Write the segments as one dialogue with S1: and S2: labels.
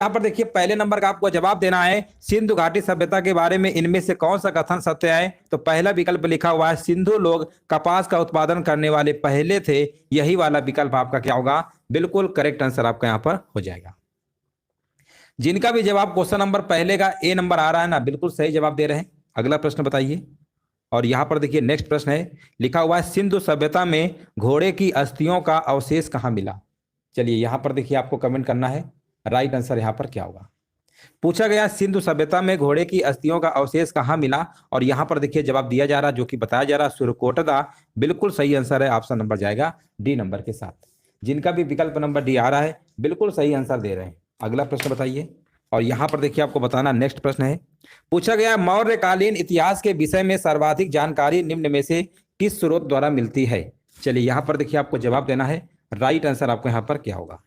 S1: यहाँ पर देखिए पहले नंबर का आपको जवाब देना है, सिंधु घाटी सभ्यता के बारे में इनमें से कौन सा कथन सत्य है। तो पहला विकल्प लिखा हुआ है, सिंधु लोग कपास का उत्पादन करने वाले पहले थे। यही वाला विकल्प आपका क्या होगा, बिल्कुल करेक्ट आंसर आपका यहाँ पर हो जाएगा। जिनका भी जवाब क्वेश्चन नंबर पहले का ए नंबर आ रहा है ना, बिल्कुल सही जवाब दे रहे हैं। अगला प्रश्न बताइए। और यहां पर देखिए नेक्स्ट प्रश्न है, लिखा हुआ है, सिंधु सभ्यता में घोड़े की अस्थियों का अवशेष कहां मिला। चलिए यहां पर देखिए आपको कमेंट करना है, राइट आंसर यहां पर क्या होगा। पूछा गया सिंधु सभ्यता में घोड़े की अस्थियों का अवशेष कहां मिला, और यहां पर देखिए जवाब दिया जा रहा है, जो कि बताया जा रहा है सुरकोटदा। बिल्कुल सही आंसर है, ऑप्शन नंबर जाएगा डी नंबर के साथ। जिनका भी विकल्प नंबर डी आ रहा है बिल्कुल सही आंसर दे रहे हैं। अगला प्रश्न बताइए। और यहां पर देखिए आपको बताना, नेक्स्ट प्रश्न है, पूछा गया मौर्यकालीन इतिहास के विषय में सर्वाधिक जानकारी निम्न में से किस स्रोत द्वारा मिलती है। चलिए यहां पर देखिए आपको जवाब देना है, राइट आंसर आपको यहां पर क्या होगा।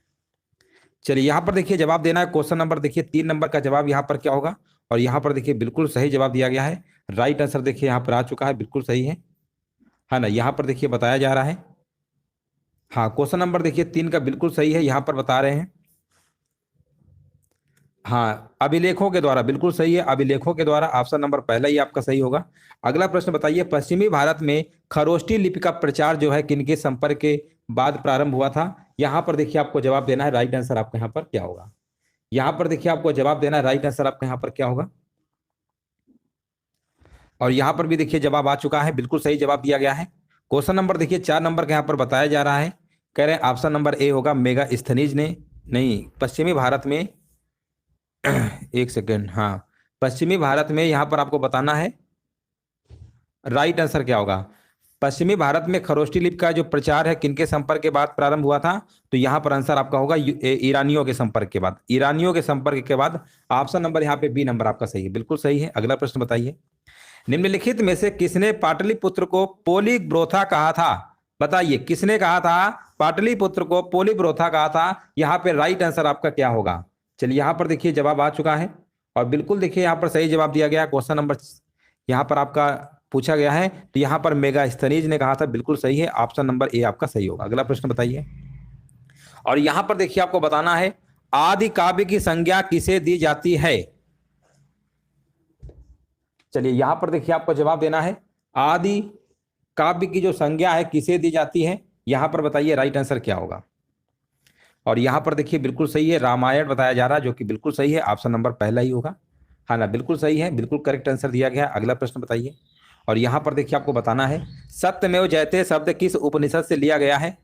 S1: चलिए यहां पर देखिए जवाब देना है, क्वेश्चन नंबर देखिए 3 नंबर का जवाब यहां पर क्या होगा। और यहां पर देखिए बिल्कुल सही जवाब दिया गया है, राइट आंसर देखिए यहां पर आ चुका है, बिल्कुल सही है ना। यहां पर देखिए बताया जा रहा है, हाँ क्वेश्चन नंबर देखिए 3 का बिल्कुल सही है, यहां पर बता रहे हैं। हाँ अभिलेखों के द्वारा, बिल्कुल सही है, अभिलेखों के द्वारा, ऑप्शन नंबर पहला ही आपका सही होगा। अगला प्रश्न बताइए, पश्चिमी भारत में खरोष्ठी लिपि का प्रचार जो है किनके संपर्क के बाद प्रारंभ हुआ था। यहां पर देखिए आपको जवाब देना है, राइट आंसर आपका यहाँ पर क्या होगा। यहां पर देखिए आपको जवाब देना है, राइट आंसर आपका यहाँ पर क्या होगा। और यहां पर भी देखिए जवाब आ चुका है, बिल्कुल सही जवाब दिया गया है। क्वेश्चन नंबर देखिए 4 नंबर का यहाँ पर बताया जा रहा है, कह रहे हैं ऑप्शन नंबर ए होगा, मेगा स्थनीज ने, नहीं पश्चिमी भारत में एक सेकेंड, हाँ पश्चिमी भारत में यहां पर आपको बताना है, राइट आंसर क्या होगा। पश्चिमी भारत में खरोष्ठी लिपि का जो प्रचार है किनके संपर्क के बाद प्रारंभ हुआ था। तो यहां पर आंसर आपका होगा ईरानियों के संपर्क के बाद, ईरानियों के संपर्क के बाद। ऑप्शन नंबर यहाँ पे बी नंबर आपका सही है, बिल्कुल सही है। अगला प्रश्न बताइए, निम्नलिखित में से किसने पाटलिपुत्र को पोलीब्रोथा कहा था। बताइए किसने कहा था पाटलिपुत्र को पोलीब्रोथा कहा था। यहाँ पे राइट आंसर आपका क्या होगा। चलिए यहाँ पर देखिए जवाब आ चुका है, और बिल्कुल देखिए यहाँ पर सही जवाब दिया गया। क्वेश्चन नंबर यहाँ पर आपका पूछा गया है, तो यहाँ पर मेगास्थनीज ने कहा था, बिल्कुल सही है, ऑप्शन नंबर ए आपका सही होगा। अगला प्रश्न बताइए। और यहाँ पर देखिए आपको बताना है, आदि काव्य की संज्ञा किसे दी जाती है। चलिए यहां पर देखिए आपको जवाब देना है, आदि काव्य की जो संज्ञा है किसे दी जाती है। यहां पर बताइए राइट आंसर क्या होगा। और यहां पर देखिए बिल्कुल सही है, रामायण बताया जा रहा है, जो कि बिल्कुल सही है, ऑप्शन नंबर पहला ही होगा। हाँ ना, बिल्कुल सही है, बिल्कुल करेक्ट आंसर दिया गया है। अगला प्रश्न बताइए। और यहां पर देखिए आपको बताना है, सत्यमेव जयते शब्द किस उपनिषद से लिया गया है।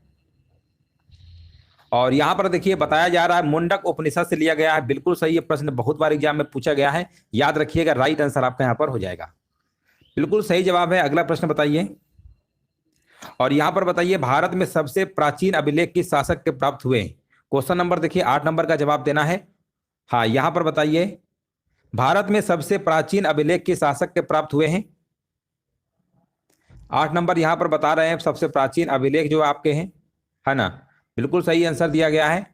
S1: और यहां पर देखिए बताया जा रहा है, मुंडक उपनिषद से लिया गया है, बिल्कुल सही है। प्रश्न बहुत बार एग्जाम में पूछा गया है, याद रखिएगा, राइट आंसर आपका यहां पर हो जाएगा, बिल्कुल सही जवाब है। अगला प्रश्न बताइए। और यहां पर बताइए, भारत में सबसे प्राचीन अभिलेख किस शासक के प्राप्त हुए। क्वेश्चन नंबर देखिए 8 नंबर का जवाब देना है। हाँ यहां पर बताइए, भारत में सबसे प्राचीन अभिलेख किस शासक के प्राप्त हुए हैं। 8 नंबर यहां पर बता रहे हैं, सबसे प्राचीन अभिलेख जो आपके हैं, है ना, बिल्कुल सही आंसर दिया गया है।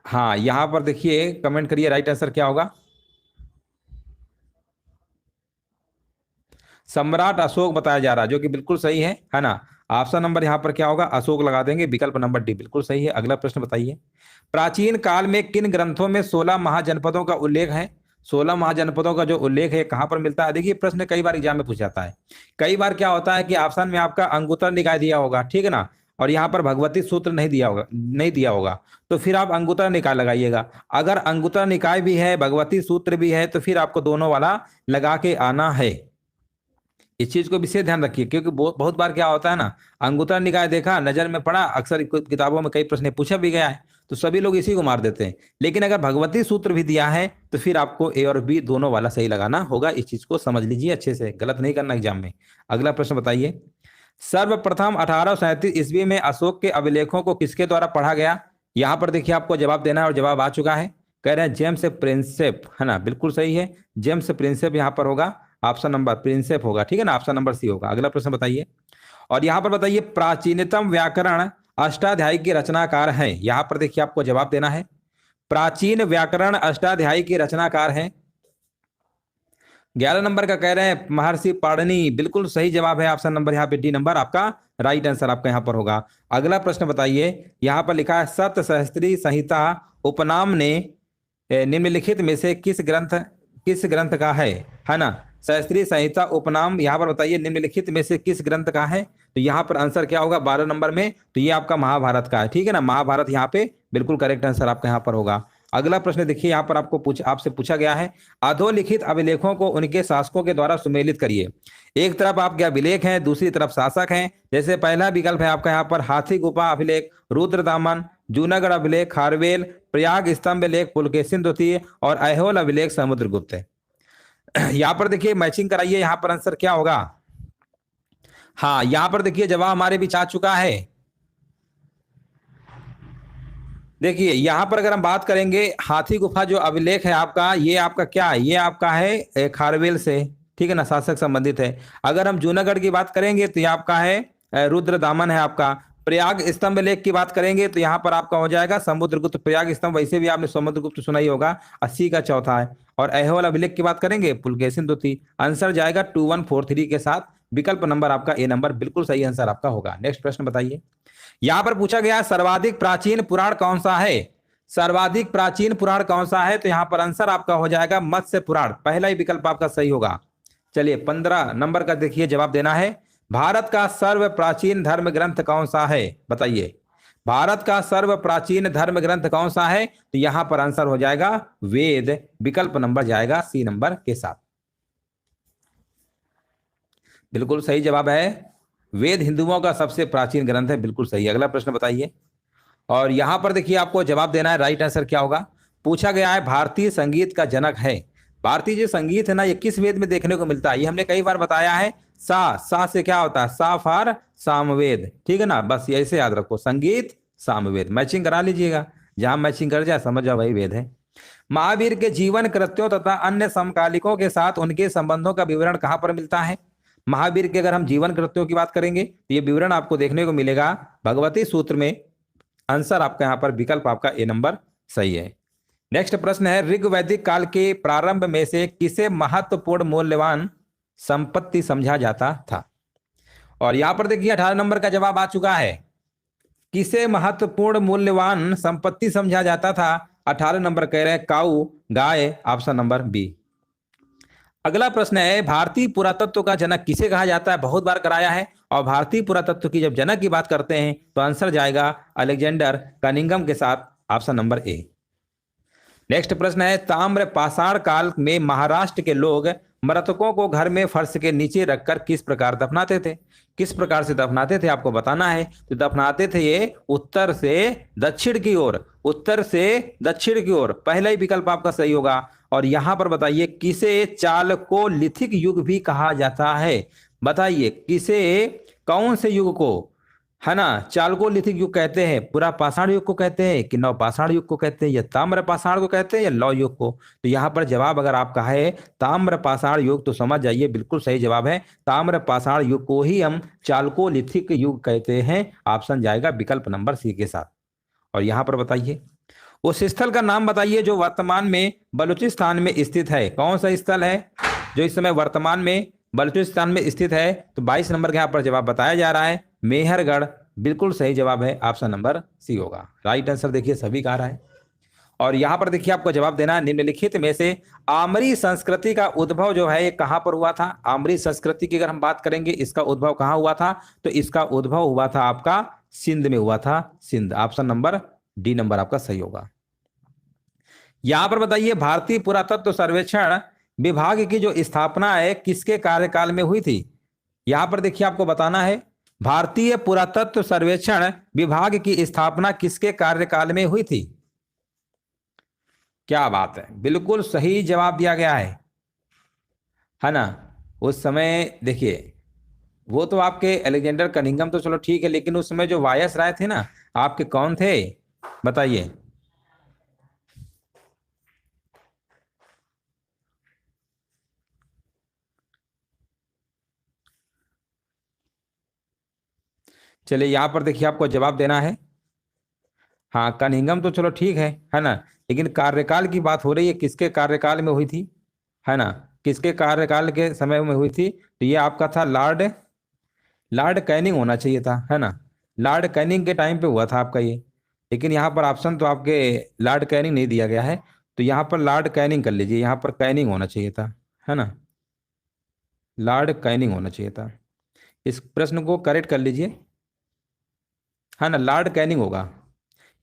S1: हाँ यहां पर देखिए कमेंट करिए, राइट आंसर क्या होगा। सम्राट अशोक बताया जा रहा है, जो कि बिल्कुल सही है ना। ऑप्शन नंबर यहां पर क्या होगा, अशोक लगा देंगे, विकल्प नंबर डी बिल्कुल सही है। अगला प्रश्न बताइए, प्राचीन काल में किन ग्रंथों में 16 महाजनपदों का उल्लेख है। 16 महाजनपदों का जो उल्लेख है कहां पर मिलता है। देखिए प्रश्न कई बार एग्जाम में पूछा जाता है, कई बार क्या होता है कि ऑप्शन में आपका अंगुत्तर निकाय दिया होगा, ठीक है ना, और यहाँ पर भगवती सूत्र नहीं दिया होगा, नहीं दिया होगा, तो फिर आप अंगुत्तर निकाय लगाइएगा। अगर अंगुत्तर निकाय भी है, भगवती सूत्र भी है, तो फिर आपको दोनों वाला लगा के आना है। इस चीज को विशेष ध्यान रखिए, क्योंकि बहुत बार क्या होता है ना, अंगुत्तर निकाय देखा, नजर में पड़ा, अक्सर किताबों में कई प्रश्न पूछा भी गया है, तो सभी लोग इसी को मार देते हैं। लेकिन अगर भगवती सूत्र भी दिया है तो फिर आपको ए और बी दोनों वाला सही लगाना होगा। इस चीज को समझ लीजिए अच्छे से, गलत नहीं करना एग्जाम में। अगला प्रश्न बताइए, सर्वप्रथम 1837 ईस्वी में अशोक के अभिलेखों को किसके द्वारा पढ़ा गया। यहां पर देखिए आपको जवाब देना है, और जवाब आ चुका है, कह रहे हैं जेम्स प्रिंसेप, है ना, बिल्कुल सही है, जेम्स प्रिंसेप यहाँ पर होगा, ऑप्शन नंबर प्रिंसेप होगा, ठीक है ना, ऑप्शन नंबर सी होगा। अगला प्रश्न बताइए। और यहां पर बताइए, प्राचीनतम व्याकरण अष्टाध्यायी के रचनाकार है। यहां पर देखिए आपको जवाब देना है, प्राचीन व्याकरण अष्टाध्यायी के रचनाकार हैं। 11 नंबर का कह रहे हैं महर्षि पाणिनि, बिल्कुल सही जवाब है ऑप्शन नंबर यहाँ पे डी नंबर आपका राइट आंसर आपका यहाँ पर होगा। अगला प्रश्न बताइए, यहाँ पर लिखा है सप्त सहस्त्री संहिता उपनाम ने निम्नलिखित में से किस ग्रंथ का है ना। सहस्त्री संहिता उपनाम यहाँ पर बताइए निम्नलिखित में से किस ग्रंथ का है। तो यहाँ पर आंसर क्या होगा 12 नंबर में, तो ये आपका महाभारत का है, ठीक है ना। महाभारत यहाँ पे बिल्कुल करेक्ट आंसर आपका यहाँ पर होगा। अगला प्रश्न देखिए, यहाँ पर आपसे पूछा गया है अधोलिखित अभिलेखों को उनके शासकों के द्वारा सुमेलित करिए। एक तरफ आपके अभिलेख हैं, दूसरी तरफ शासक हैं। जैसे पहला विकल्प है आपका यहाँ पर हाथी गुफा अभिलेख, रुद्रदामन, जूनागढ़ अभिलेख खारवेल, प्रयाग स्तंभ लेख पुलकेशिन द्वितीय और ऐहोल अभिलेख समुद्रगुप्त है। यहाँ पर देखिए मैचिंग कराइए, यहाँ पर आंसर क्या होगा। हाँ यहाँ पर देखिए जवाब हमारे बीच आ चुका है। देखिए यहाँ पर अगर हम बात करेंगे हाथी गुफा जो अभिलेख है आपका, ये आपका क्या है, ये आपका है खारवेल से, ठीक है ना, शासक संबंधित है। अगर हम जूनागढ़ की बात करेंगे तो ये आपका है रुद्रदामन है आपका। प्रयाग स्तंभ लेख की बात करेंगे तो यहाँ पर आपका हो जाएगा समुद्रगुप्त। प्रयाग स्तंभ वैसे भी आपने समुद्रगुप्त सुना ही होगा, 80 का चौथा है। और ऐहोल अभिलेख की बात करेंगे पुलकेशिन द्वितीय। आंसर जाएगा 2143 के साथ, विकल्प नंबर आपका ए नंबर बिल्कुल सही आंसर आपका होगा। नेक्स्ट प्रश्न बताइए, यहां पर पूछा गया सर्वाधिक प्राचीन पुराण कौन सा है। सर्वाधिक प्राचीन पुराण कौन सा है, तो यहां पर आंसर आपका हो जाएगा मत्स्य पुराण, पहला ही विकल्प आपका सही होगा। चलिए 15 नंबर का देखिए जवाब देना है, भारत का सर्व प्राचीन धर्म ग्रंथ कौन सा है, बताइए। भारत का सर्व प्राचीन धर्म ग्रंथ कौन सा है, तो यहां पर आंसर हो जाएगा वेद, विकल्प नंबर जाएगा सी नंबर के साथ, बिल्कुल सही जवाब है। वेद हिंदुओं का सबसे प्राचीन ग्रंथ है, बिल्कुल सही। अगला प्रश्न बताइए, और यहां पर देखिए आपको जवाब देना है, राइट आंसर क्या होगा। पूछा गया है भारतीय संगीत का जनक है। भारतीय जो संगीत है ना, ये किस वेद में देखने को मिलता है, ये हमने कई बार बताया है। सा से क्या होता है, सा फॉर सामवेद, ठीक है ना, बस ऐसे याद रखो, संगीत सामवेद, मैचिंग करा लीजिएगा, जहां मैचिंग कर जाए समझ जाओ वही वेद है। महावीर के जीवन कृत्यों तथा अन्य समकालिकों के साथ उनके संबंधों का विवरण कहां पर मिलता है। महावीर के अगर हम जीवन कृत्यों की बात करेंगे तो ये विवरण आपको देखने को मिलेगा भगवती सूत्र में। आंसर आपका यहाँ पर विकल्प आपका ए नंबर सही है। नेक्स्ट प्रश्न है, ऋग वैदिक काल के प्रारंभ में से किसे महत्वपूर्ण मूल्यवान संपत्ति समझा जाता था। और यहां पर देखिए 18 नंबर का जवाब आ चुका है, किसे महत्वपूर्ण मूल्यवान संपत्ति समझा जाता था। 18 नंबर कह रहे हैं काऊ, गाय, ऑप्शन नंबर बी। अगला प्रश्न है, भारतीय पुरातत्व का जनक किसे कहा जाता है, बहुत बार कराया है। और भारतीय पुरातत्व की जब जनक की बात करते हैं तो आंसर जाएगा अलेक्जेंडर कनिंघम के साथ, ऑप्शन नंबर ए। नेक्स्ट प्रश्न है, ताम्र पाषाण काल में महाराष्ट्र के लोग मृतकों को घर में फर्श के नीचे रखकर किस प्रकार दफनाते थे। किस प्रकार से दफनाते थे आपको बताना है। तो दफनाते थे ये उत्तर से दक्षिण की ओर, उत्तर से दक्षिण की ओर, पहला ही विकल्प आपका सही होगा। और यहां पर बताइए किसे चालकोलिथिक युग भी कहा जाता है, बताइए किसे, कौन से युग को, है ना, चालकोलिथिक युग कहते हैं, पूरा पाषाण युग को कहते हैं कि नव पाषाण युग को कहते हैं, या ताम्र पाषाण को कहते हैं या लौह युग को। तो यहाँ पर जवाब अगर आपका है ताम्र पाषाण युग तो समझ जाइए बिल्कुल सही जवाब है, ताम्र पाषाण युग को ही हम चालकोलिथिक युग कहते हैं, ऑप्शन जाएगा विकल्प नंबर सी के साथ। और यहाँ पर बताइए उस स्थल का नाम बताइए जो वर्तमान में बलूचिस्तान में स्थित है। कौन सा स्थल है जो इस समय वर्तमान में बलूचिस्तान में स्थित है। तो 22 नंबर के यहाँ पर जवाब बताया जा रहा है मेहरगढ़, बिल्कुल सही जवाब है, ऑप्शन नंबर सी होगा। राइट आंसर देखिए सभी का रहा है। और यहाँ पर देखिए आपको जवाब देना है, निम्नलिखित में से आमरी संस्कृति का उद्भव जो है ये कहाँ पर हुआ था। आमरी संस्कृति की अगर हम बात करेंगे इसका उद्भव कहाँ हुआ था, तो इसका उद्भव हुआ था आपका सिंध में हुआ था, Sindh, option number D number आपका सही होगा। यहां पर बताइए भारतीय पुरातत्व सर्वेक्षण विभाग की जो स्थापना है किसके कार्यकाल में हुई थी। यहां पर देखिए आपको बताना है भारतीय पुरातत्व सर्वेक्षण विभाग की स्थापना किसके कार्यकाल में हुई थी। क्या बात है, बिल्कुल सही जवाब दिया गया है ना। उस समय देखिए वो तो आपके अलेक्जेंडर कनिंघम तो चलो ठीक है, लेकिन उस समय जो वायसराय थे ना आपके कौन थे बताइए। चलिए यहां पर देखिए आपको जवाब देना है, हाँ कनिंघम तो चलो ठीक है ना, लेकिन कार्यकाल की बात हो रही है किसके कार्यकाल में हुई थी, है ना। किसके कार्यकाल के समय में हुई थी? तो ये आपका था लॉर्ड लॉर्ड कैनिंग होना चाहिए था, है ना। लॉर्ड कैनिंग के टाइम पे हुआ था आपका ये, लेकिन यहाँ पर ऑप्शन तो आपके लॉर्ड कैनिंग नहीं दिया गया है, तो यहाँ पर लॉर्ड कैनिंग कर लीजिए, यहाँ पर कैनिंग होना चाहिए था, है ना। लॉर्ड कैनिंग होना चाहिए था। इस प्रश्न को करेक्ट कर लीजिए, है ना, लॉर्ड कैनिंग होगा।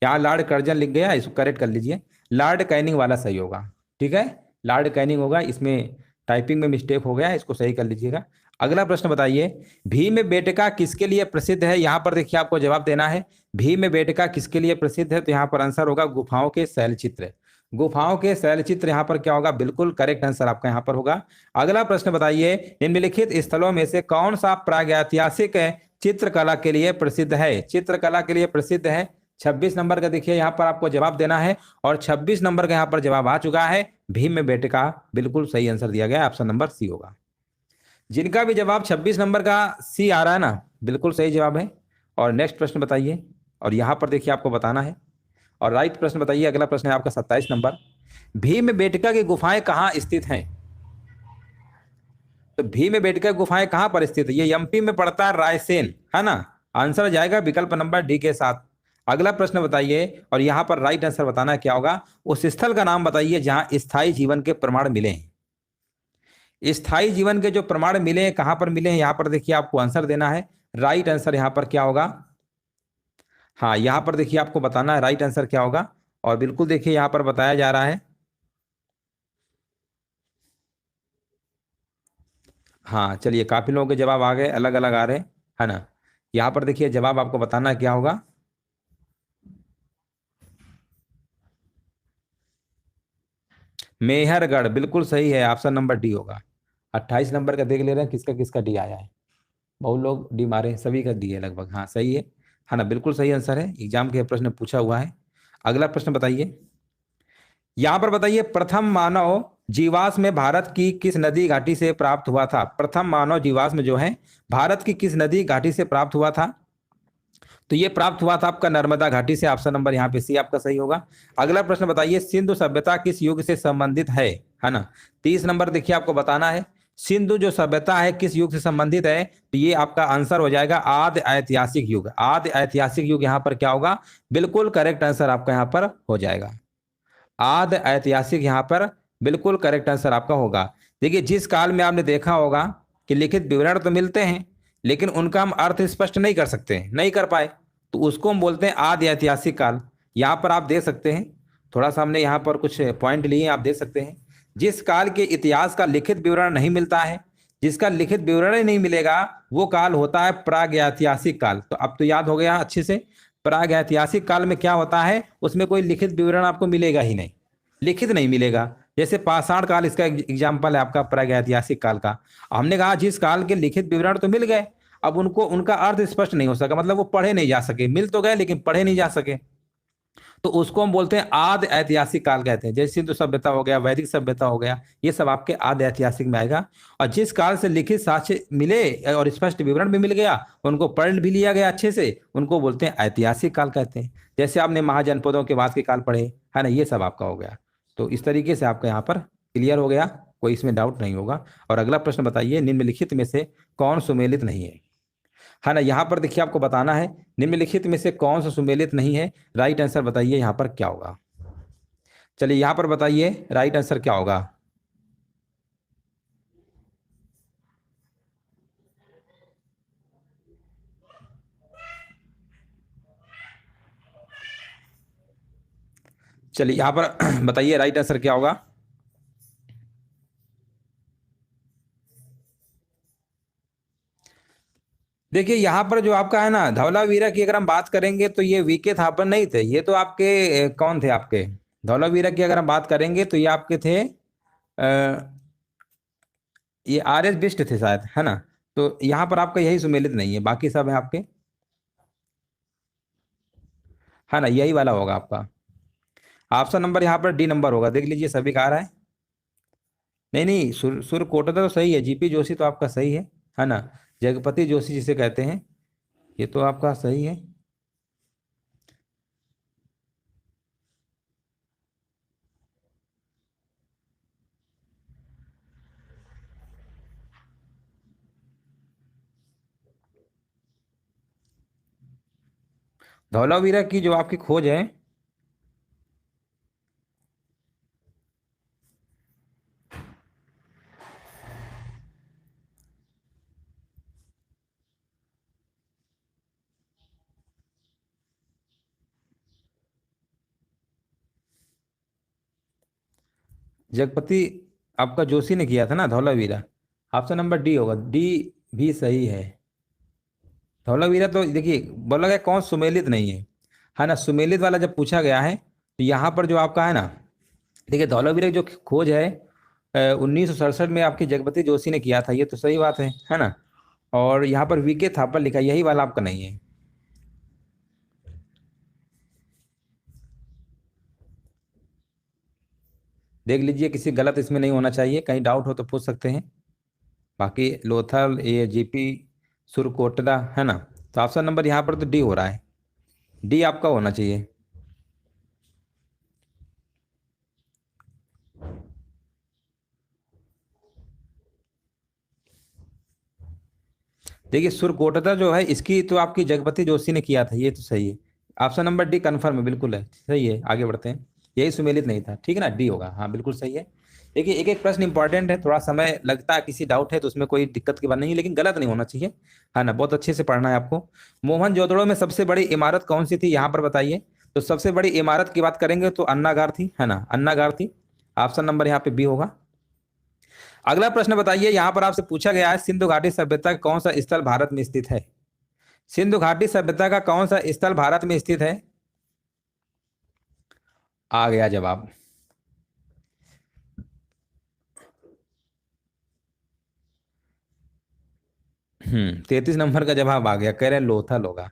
S1: यहाँ लॉर्ड कर्जन लिख गया, इसको करेक्ट कर लीजिए, लॉर्ड कैनिंग वाला सही होगा। ठीक है, लॉर्ड कैनिंग होगा, इसमें टाइपिंग में मिस्टेक हो गया है, इसको सही कर लीजिएगा। अगला प्रश्न बताइए, भीमबेटका किसके लिए प्रसिद्ध है? यहाँ पर देखिए आपको जवाब देना है, भीमबेटका किसके लिए प्रसिद्ध है? तो यहाँ पर आंसर होगा गुफाओं के शैलचित्र। गुफाओं के शैलचित्र यहाँ पर क्या होगा? बिल्कुल करेक्ट आंसर आपका यहाँ पर होगा। अगला प्रश्न बताइए, निम्नलिखित स्थलों में से कौन सा प्रागैतिहासिक चित्रकला के लिए प्रसिद्ध है? चित्रकला के लिए प्रसिद्ध है। 26 नंबर का देखिए यहाँ पर आपको जवाब देना है, और 26 नंबर का यहाँ पर जवाब आ चुका है, भीमबेटका। बिल्कुल सही आंसर दिया गया, ऑप्शन नंबर सी होगा। जिनका भी जवाब 26 नंबर का सी आ रहा है ना, बिल्कुल सही जवाब है। और नेक्स्ट प्रश्न बताइए, और यहाँ पर देखिए आपको बताना है, और राइट प्रश्न बताइए। अगला प्रश्न है आपका 27 नंबर, भीमबेटका की गुफाएं कहाँ स्थित हैं? तो भीमबेटका गुफाएं कहाँ पर स्थित है? ये एमपी में पड़ता है, रायसेन, है ना। आंसर जाएगा विकल्प नंबर डी के साथ। अगला प्रश्न बताइए, और यहाँ पर राइट आंसर बताना है क्या होगा। उस स्थल का नाम बताइए जहां स्थायी जीवन के प्रमाण मिले हैं। स्थायी जीवन के जो प्रमाण मिले हैं, कहां पर मिले हैं? यहाँ पर देखिए आपको आंसर देना है, राइट आंसर यहाँ पर क्या होगा? हाँ, यहाँ पर देखिए आपको बताना है राइट आंसर क्या होगा, और बिल्कुल देखिए यहाँ पर बताया जा रहा है। हाँ चलिए, काफी लोगों के जवाब आ गए, अलग अलग आ रहे हैं, है ना। यहाँ पर देखिए जवाब आपको बताना है क्या होगा। मेहरगढ़ बिल्कुल सही है, ऑप्शन नंबर डी होगा। 28 नंबर का देख ले रहे हैं किसका किसका डी आया है। बहुत लोग डी मारे हैं, सभी का डी है लगभग। हाँ सही है ना, बिल्कुल सही आंसर है, एग्जाम के प्रश्न पूछा हुआ है। अगला प्रश्न बताइए, यहाँ पर बताइए, प्रथम मानव जीवाश्म में भारत की किस नदी घाटी से प्राप्त हुआ था? प्रथम मानव जीवाश्म जो है भारत की किस नदी घाटी से प्राप्त हुआ था? तो ये प्राप्त हुआ था आपका नर्मदा घाटी से, ऑप्शन नंबर यहाँ पे सी आपका सही होगा। अगला प्रश्न बताइए, सिंधु सभ्यता किस युग से संबंधित है ना। 30 नंबर देखिए आपको बताना है, सिंधु जो सभ्यता है किस युग से संबंधित है? तो ये आपका आंसर हो जाएगा आदि ऐतिहासिक युग। आदि ऐतिहासिक युग यहाँ पर क्या होगा? बिल्कुल करेक्ट आंसर आपका यहाँ पर हो जाएगा, आदि ऐतिहासिक यहाँ पर बिल्कुल करेक्ट आंसर आपका होगा। देखिए, जिस काल में आपने देखा होगा कि लिखित विवरण तो मिलते हैं, लेकिन उनका हम अर्थ स्पष्ट नहीं कर सकते, नहीं कर पाए, तो उसको हम बोलते हैं आदि ऐतिहासिक काल। यहाँ पर आप देख सकते हैं, थोड़ा सा हमने यहाँ पर कुछ पॉइंट लिए, आप देख सकते हैं। जिस काल के इतिहास का लिखित विवरण नहीं मिलता है, जिसका लिखित विवरण ही नहीं मिलेगा, वो काल होता है प्राग ऐतिहासिक काल। तो अब तो याद हो गया अच्छे से, प्राग ऐतिहासिक काल में क्या होता है, उसमें कोई लिखित विवरण आपको मिलेगा ही नहीं, लिखित नहीं मिलेगा। जैसे पाषाण काल इसका एग्जाम्पल है आपका प्रागैतिहासिक काल का। हमने कहा जिस काल के लिखित विवरण तो मिल गए, अब उनको उनका अर्थ स्पष्ट नहीं हो सका, मतलब वो पढ़े नहीं जा सके, मिल तो गए लेकिन पढ़े नहीं जा सके, तो उसको हम बोलते हैं आदि ऐतिहासिक काल कहते हैं। जैसे सिंधु सभ्यता हो गया, वैदिक सभ्यता हो गया, ये सब आपके आदि ऐतिहासिक में आएगा। और जिस काल से लिखित साक्ष्य मिले और स्पष्ट विवरण भी मिल गया, उनको पढ़ भी लिया गया अच्छे से, उनको बोलते हैं ऐतिहासिक काल कहते हैं। जैसे आपने महाजनपदों के बाद के काल पढ़े, है ना, ये सब आपका हो गया। तो इस तरीके से आपका यहाँ पर क्लियर हो गया, कोई इसमें डाउट नहीं होगा। और अगला प्रश्न बताइए, निम्नलिखित में से कौन सुमेलित नहीं है ना। यहाँ पर देखिए आपको बताना है, निम्नलिखित में से कौन सा सुमेलित नहीं है, राइट आंसर बताइए यहाँ पर क्या होगा। चलिए यहाँ पर बताइए राइट आंसर क्या होगा। चलिए यहाँ पर बताइए राइट आंसर क्या होगा। देखिए यहाँ पर जो आपका है ना, धौलावीरा की अगर हम बात करेंगे तो ये वीके थापर नहीं थे, ये तो आपके कौन थे आपके, धौलावीरा की अगर हम बात करेंगे तो ये आपके थे ये आर एस बिष्ट थे शायद, है ना। तो यहाँ पर आपका यही सुमेलित नहीं है, बाकी सब है आपके, है ना, यही वाला होगा आपका। ऑप्शन नंबर यहाँ पर डी नंबर होगा, देख लीजिए सभी का आ रहा है। नहीं नहीं, सुर कोटक तो सही है, जीपी जोशी तो आपका सही है ना। जगपति जोशी जिसे कहते हैं, ये तो आपका सही है। धौलावीरा की जो आपकी खोज है, जगपति आपका जोशी ने किया था ना धौलावीरा। ऑप्शन नंबर डी होगा, डी भी सही है। धौलावीरा तो देखिए बोला गया कौन सुमेलित नहीं है ना। सुमेलित वाला जब पूछा गया है तो यहाँ पर जो आपका है ना, देखिए धौलावीरा की जो खोज है 1967 में आपकी जगपति जोशी ने किया था, ये तो सही बात है ना। और यहाँ पर वीके थापर लिखा, यही वाला आपका नहीं है। देख लीजिए किसी गलत इसमें नहीं होना चाहिए, कहीं डाउट हो तो पूछ सकते हैं। बाकी लोथल, ये जीपी, सुरकोटला है ना। तो ऑप्शन नंबर यहाँ पर तो डी हो रहा है, डी आपका होना चाहिए। देखिए सुरकोटला जो है इसकी तो आपकी जगपति जोशी ने किया था, ये तो सही है। ऑप्शन नंबर डी कंफर्म है, बिल्कुल है, सही है। आगे बढ़ते हैं। यही सुमेलित नहीं था, ठीक है ना, डी होगा, हाँ बिल्कुल सही है। देखिए एक एक प्रश्न इंपॉर्टेंट है, थोड़ा समय लगता है, किसी डाउट है तो उसमें कोई दिक्कत की बात नहीं है, लेकिन गलत नहीं होना चाहिए, है ना। बहुत अच्छे से पढ़ना है आपको। मोहनजोदड़ो में सबसे बड़ी इमारत कौन सी थी, यहाँ पर बताइए। तो सबसे बड़ी इमारत की बात करेंगे तो अन्नागार थी, है ना, अन्नागार थी। ऑप्शन नंबर यहाँ पे बी होगा। अगला प्रश्न बताइए, यहां पर आपसे पूछा गया है सिंधु घाटी सभ्यता का कौन सा स्थल भारत में स्थित है। सिंधु घाटी सभ्यता का कौन सा स्थल भारत में स्थित है। आ गया जवाब। 33 नंबर का जवाब आ गया, कह रहे हैं लोथल होगा।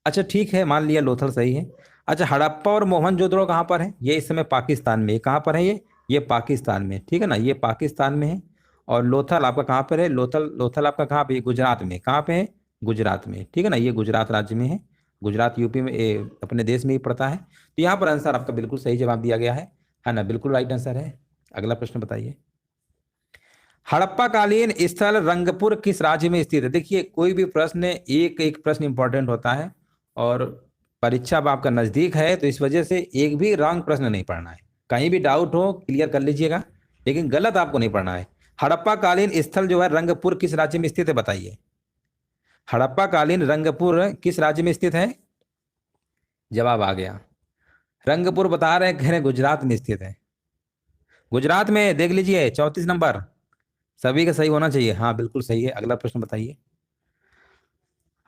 S1: अच्छा ठीक है, मान लिया लोथल सही है। अच्छा हड़प्पा और मोहनजोदड़ो कहाँ पर है, ये इस समय पाकिस्तान में है। कहाँ पर है ये पाकिस्तान में, ठीक है ना, ये पाकिस्तान में है। और लोथल आपका कहाँ पर है, लोथल लोथल आपका कहाँ पे है? गुजरात में। कहाँ पे है, गुजरात में, ठीक है ना, ये गुजरात राज्य में है। गुजरात यूपी में अपने देश में ही पड़ता है। तो यहाँ पर आंसर आपका बिल्कुल सही जवाब दिया गया है ना, बिल्कुल राइट आंसर है। अगला प्रश्न बताइए। हड़प्पा कालीन स्थल रंगपुर किस राज्य में स्थित है। देखिए कोई भी प्रश्न एक एक प्रश्न इंपॉर्टेंट होता है, और परीक्षा अब आपका नजदीक है तो इस वजह से एक भी रॉन्ग प्रश्न नहीं पढ़ना है। कहीं भी डाउट हो क्लियर कर लीजिएगा, लेकिन गलत आपको नहीं पढ़ना है। हड़प्पा कालीन स्थल जो है रंगपुर किस राज्य में स्थित है, बताइए। हड़प्पा कालीन रंगपुर किस राज्य में स्थित है। जवाब आ गया, रंगपुर बता रहे हैं, कह रहे हैं गुजरात में स्थित है। गुजरात में, देख लीजिए 34 नंबर, सभी का सही होना चाहिए, हाँ बिल्कुल सही है। अगला प्रश्न बताइए।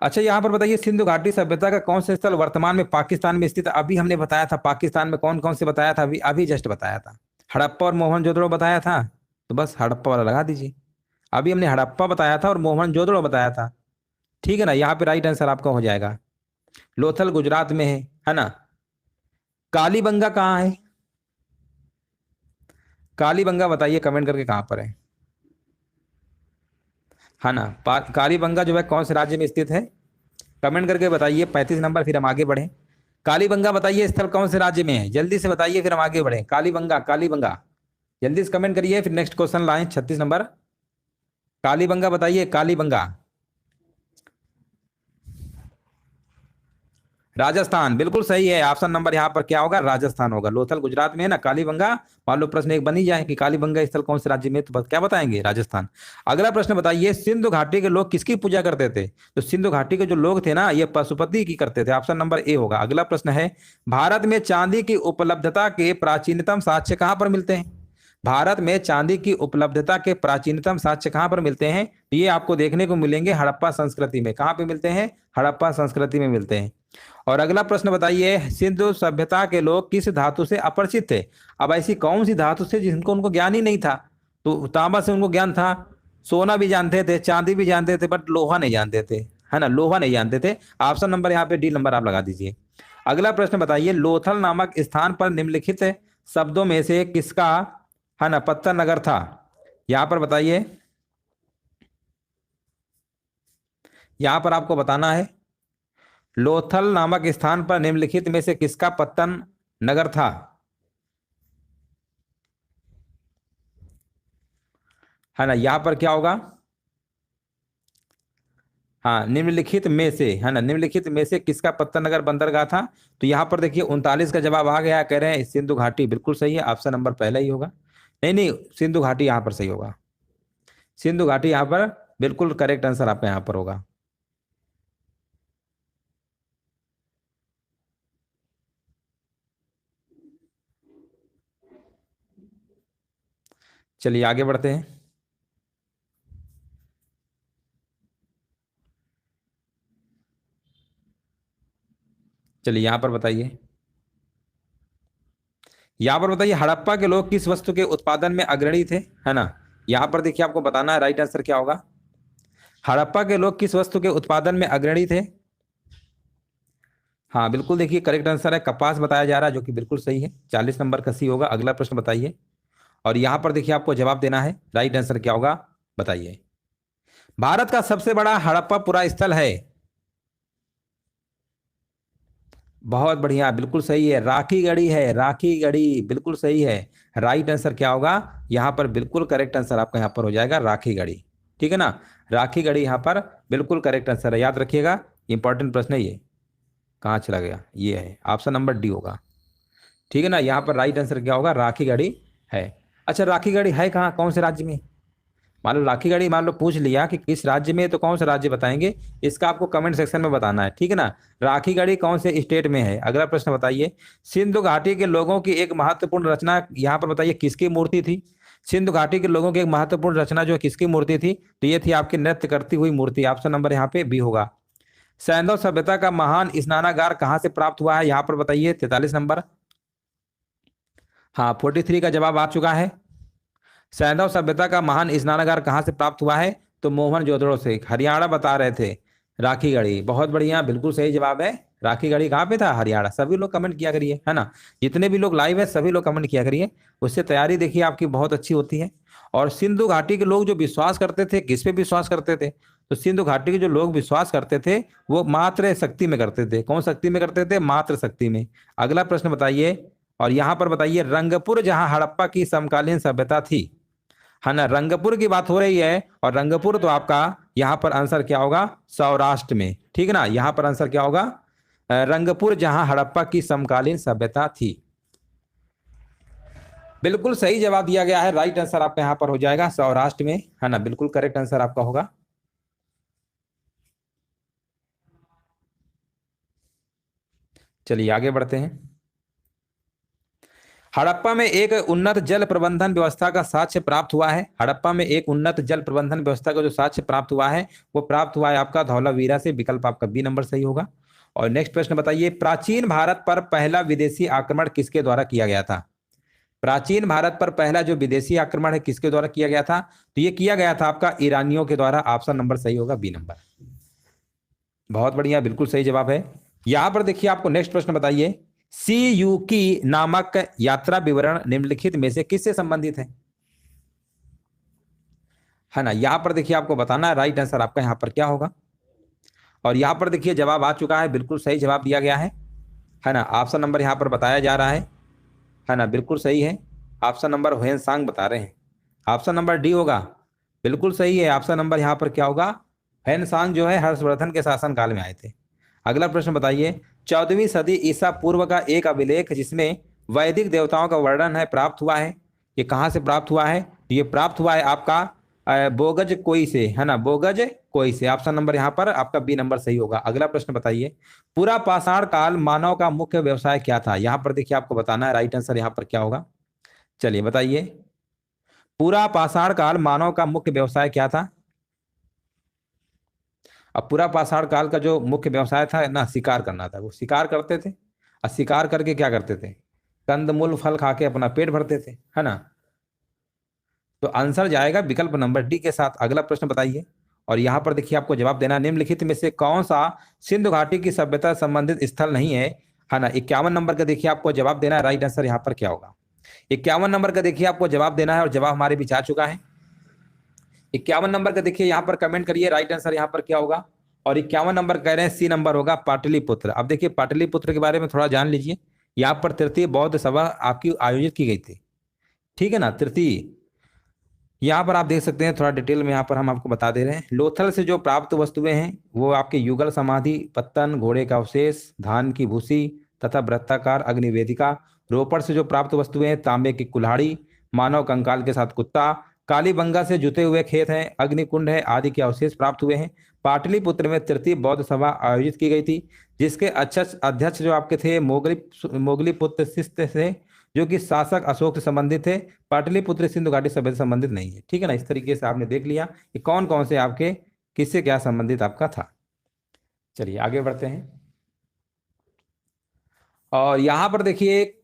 S1: अच्छा यहाँ पर बताइए, सिंधु घाटी सभ्यता का कौन सा स्थल वर्तमान में पाकिस्तान में स्थित है। अभी हमने बताया था पाकिस्तान में कौन कौन से बताया था, अभी अभी जस्ट बताया था। हड़प्पा और मोहनजोदड़ो बताया था, तो बस हड़प्पा वाला लगा दीजिए। अभी हमने हड़प्पा बताया था और मोहनजोदड़ो बताया था, ठीक है ना, यहाँ पे राइट आंसर आपका हो जाएगा। लोथल गुजरात में है ना। कालीबंगा कहाँ है, कालीबंगा बताइए कमेंट करके कहाँ पर है ना। कालीबंगा जो है कौन से राज्य में स्थित है, कमेंट करके बताइए। 35 नंबर, फिर हम आगे बढ़े। कालीबंगा बताइए स्थल कौन से राज्य में है, जल्दी से बताइए फिर हम आगे बढ़े। कालीबंगा, कालीबंगा, जल्दी से कमेंट करिए, फिर नेक्स्ट क्वेश्चन लाएं। 36 नंबर, कालीबंगा बताइए, कालीबंगा। राजस्थान, बिल्कुल सही है। ऑप्शन नंबर यहाँ पर क्या होगा, राजस्थान होगा। लोथल गुजरात में है ना, कालीबंगा। मान लो प्रश्न एक बन ही जाए कि कालीबंगा स्थल कौन से राज्य में, तो क्या बताएंगे, राजस्थान। अगला प्रश्न बताइए, सिंधु घाटी के लोग किसकी पूजा करते थे। तो सिंधु घाटी के जो लोग थे ना, ये पशुपति की करते थे। ऑप्शन नंबर ए होगा। अगला प्रश्न है, भारत में चांदी की उपलब्धता के प्राचीनतम साक्ष्य कहाँ पर मिलते हैं। भारत में चांदी की उपलब्धता के प्राचीनतम साक्ष्य कहाँ पर मिलते हैं, ये आपको देखने को मिलेंगे हड़प्पा संस्कृति में। कहाँ पे मिलते हैं, हड़प्पा संस्कृति में मिलते हैं। और अगला प्रश्न बताइए, सिंधु सभ्यता के लोग किस धातु से अपरिचित थे। अब ऐसी कौन सी धातु से जिनको उनको ज्ञान ही नहीं था। तो तांबा से उनको ज्ञान था, सोना भी जानते थे, चांदी भी जानते थे, बट लोहा नहीं जानते थे, है ना, लोहा नहीं जानते थे। ऑप्शन नंबर यहाँ पे डी नंबर आप लगा दीजिए। अगला प्रश्न बताइए, लोथल नामक स्थान पर निम्नलिखित शब्दों में से किसका, है ना, पत्तन नगर था। यहाँ पर बताइए, यहाँ पर आपको बताना है, लोथल नामक स्थान पर निम्नलिखित में से किसका पत्तन नगर था। है ना, यहां पर क्या होगा, हाँ, निम्नलिखित में से, है ना, निम्नलिखित में से किसका पत्तनगर बंदरगाह था? तो यहाँ पर देखिए 39 का जवाब आ गया, कह रहे हैं सिंधु घाटी, बिल्कुल सही है, ऑप्शन नंबर पहला ही होगा। नहीं नहीं, सिंधु घाटी यहाँ पर सही होगा, सिंधु घाटी यहाँ पर बिल्कुल करेक्ट आंसर आपका यहाँ पर होगा। चलिए आगे बढ़ते हैं। चलिए यहाँ पर बताइए, यहाँ पर बताइए हड़प्पा के लोग किस वस्तु के उत्पादन में अग्रणी थे, है ना। यहाँ पर देखिए आपको बताना है राइट आंसर क्या होगा। हड़प्पा के लोग किस वस्तु के उत्पादन में अग्रणी थे? हाँ बिल्कुल, देखिए करेक्ट आंसर है कपास बताया जा रहा है, जो कि बिल्कुल सही है, 40 नंबर का सी होगा। अगला प्रश्न बताइए, और यहाँ पर देखिए आपको जवाब देना है, राइट आंसर क्या होगा बताइए। भारत का सबसे बड़ा हड़प्पा पुरा स्थल है? बहुत बढ़िया, बिल्कुल सही है, राखी गढ़ी है, राखी गढ़ी बिल्कुल सही है। राइट आंसर क्या होगा यहाँ पर? बिल्कुल करेक्ट आंसर आपका यहाँ पर हो जाएगा राखी गढ़ी, ठीक है ना। राखी गढ़ी यहाँ पर बिल्कुल करेक्ट आंसर है, याद रखिएगा, इंपॉर्टेंट प्रश्न है ये। कहाँ चला गया? ये है, ऑप्शन नंबर डी होगा, ठीक है ना। यहाँ पर राइट आंसर क्या होगा? राखी गढ़ी है। अच्छा, राखी गढ़ी है कहाँ, कौन से राज्य में? मान लो राखी गढ़ी मान लो पूछ लिया कि किस राज्य में, तो कौन सा राज्य बताएंगे, इसका आपको कमेंट सेक्शन में बताना है, ठीक है ना। राखी गढ़ी कौन से स्टेट में है? अगला प्रश्न बताइए, सिंधु घाटी के लोगों की एक महत्वपूर्ण रचना यहाँ पर बताइए किसकी मूर्ति थी? सिंधु घाटी के लोगों की एक महत्वपूर्ण रचना जो किसकी मूर्ति थी? तो ये थी आपकी नृत्य करती हुई मूर्ति, ऑप्शन नंबर यहाँ पे बी होगा। सैंधव सभ्यता का महान स्नानागार कहाँ से प्राप्त हुआ है? यहाँ पर बताइए 43 नंबर। हाँ 43 का जवाब आ चुका है। सैंधव सभ्यता का महान स्नानागार कहाँ से प्राप्त हुआ है? तो मोहनजोदड़ो से, हरियाणा बता रहे थे। राखी गढ़ी, बहुत बढ़िया, बिल्कुल सही जवाब है। राखी गढ़ी कहाँ पे था? हरियाणा। सभी लोग कमेंट किया करिए, है ना, जितने भी लोग लाइव है सभी लोग कमेंट किया करिए, उससे तैयारी देखिए आपकी बहुत अच्छी होती है। और सिंधु घाटी के लोग जो विश्वास करते थे, किस पे विश्वास करते थे? तो सिंधु घाटी के जो लोग विश्वास करते थे वो मात्र शक्ति में करते थे। कौन शक्ति में करते थे? मात्र शक्ति में। अगला प्रश्न बताइए, और यहाँ पर बताइए रंगपुर जहाँ हड़प्पा की समकालीन सभ्यता थी, है ना, रंगपुर की बात हो रही है, और रंगपुर तो आपका यहाँ पर आंसर क्या होगा? सौराष्ट्र में, ठीक है ना। यहाँ पर आंसर क्या होगा? रंगपुर जहां हड़प्पा की समकालीन सभ्यता थी। बिल्कुल सही जवाब दिया गया है, राइट आंसर आपका यहाँ पर हो जाएगा सौराष्ट्र में, है ना, बिल्कुल करेक्ट आंसर आपका होगा। चलिए आगे बढ़ते हैं। हड़प्पा में एक उन्नत जल प्रबंधन व्यवस्था का साक्ष्य प्राप्त हुआ है। हड़प्पा में एक उन्नत जल प्रबंधन व्यवस्था का जो साक्ष्य प्राप्त हुआ है वो प्राप्त हुआ है आपका धौलावीरा से, विकल्प आपका बी नंबर सही होगा। और नेक्स्ट प्रश्न बताइए, प्राचीन भारत पर पहला विदेशी आक्रमण किसके द्वारा किया गया था? प्राचीन भारत पर पहला जो विदेशी आक्रमण है किसके द्वारा किया गया था? तो ये किया गया था आपका ईरानियों के द्वारा, ऑप्शन नंबर सही होगा बी नंबर। बहुत बढ़िया, बिल्कुल सही जवाब है। यहां पर देखिए आपको नेक्स्ट प्रश्न बताइए, सी यू की नामक यात्रा विवरण निम्नलिखित में से किससे संबंधित है ना। यहां पर देखिए आपको बताना है राइट आंसर आपका यहां पर क्या होगा। और यहां पर देखिए जवाब आ चुका है, बिल्कुल सही जवाब दिया गया है ना। ऑप्शन नंबर यहां पर बताया जा रहा है ना, बिल्कुल सही है। ऑप्शन नंबर ह्वेनसांग बता रहे हैं, ऑप्शन नंबर डी होगा, बिल्कुल सही है। ऑप्शन नंबर यहाँ पर क्या होगा? ह्वेनसांग जो है हर्षवर्धन के शासनकाल में आए थे। अगला प्रश्न बताइए, 14वीं सदी ईसा पूर्व का एक अभिलेख जिसमें वैदिक देवताओं का वर्णन है प्राप्त हुआ है, ये कहाँ से प्राप्त हुआ है? ये प्राप्त हुआ है आपका बोगज कोई से, है ना, बोगज कोई से। ऑप्शन नंबर यहाँ पर आपका बी नंबर सही होगा। अगला प्रश्न बताइए, पूरा पाषाण काल मानव का मुख्य व्यवसाय क्या था? यहाँ पर देखिए आपको बताना है राइट आंसर यहाँ पर क्या होगा। चलिए बताइए, पूरा पाषाण काल मानव का मुख्य व्यवसाय क्या था? अब पूरा पाषाण काल का जो मुख्य व्यवसाय था ना, शिकार करना था। वो शिकार करते थे, और शिकार करके क्या करते थे? कंदमूल फल खा के अपना पेट भरते थे, है ना। तो आंसर जाएगा विकल्प नंबर डी के साथ। अगला प्रश्न बताइए, और यहाँ पर देखिए आपको जवाब देना, निम्नलिखित में से कौन सा सिंधु घाटी की सभ्यता संबंधित स्थल नहीं है ना। 51 नंबर का देखिए आपको जवाब देना है, राइट आंसर यहाँ पर क्या होगा? 51 नंबर का देखिए आपको जवाब देना है, और जवाब हमारे बीच आ चुका है। 51 नंबर का देखिए यहाँ पर कमेंट करिए, राइट आंसर यहाँ पर क्या होगा। और 51 नंबर कह रहे हैं सी नंबर होगा, पाटलिपुत्र। अब देखिए पाटलिपुत्र के बारे में थोड़ा जान लीजिए। यहाँ पर तृतीय बौद्ध सभा आपकी आयोजित की गई थी, ठीक है ना, तृतीय। यहाँ पर आप देख सकते हैं, थोड़ा डिटेल में यहाँ पर हम आपको बता दे रहे हैं। लोथल से जो प्राप्त वस्तुएं हैं वो आपके युगल समाधि, पत्तन, घोड़े का अवशेष, धान की भूसी तथा वृत्ताकार अग्निवेदिका। रोपड़ से जो प्राप्त वस्तुएं हैं, तांबे की कुल्हाड़ी, मानव कंकाल के साथ कुत्ता। कालीबंगा से जुते हुए खेत हैं, अग्निकुंड है आदि के अवशेष प्राप्त हुए हैं। पाटलिपुत्र में तृतीय बौद्ध सभा आयोजित की गई थी, जिसके अध्यक्ष अध्यक्ष जो आपके थे मोगली शिष्य से, जो कि शासक अशोक से संबंधित थे। पाटलिपुत्र सिंधु घाटी सभ्यता से संबंधित नहीं है। ठीक है ना, इस तरीके से आपने देख लिया कि कौन कौन से आपके किससे क्या संबंधित आपका था। चलिए आगे बढ़ते हैं। और यहाँ पर देखिए,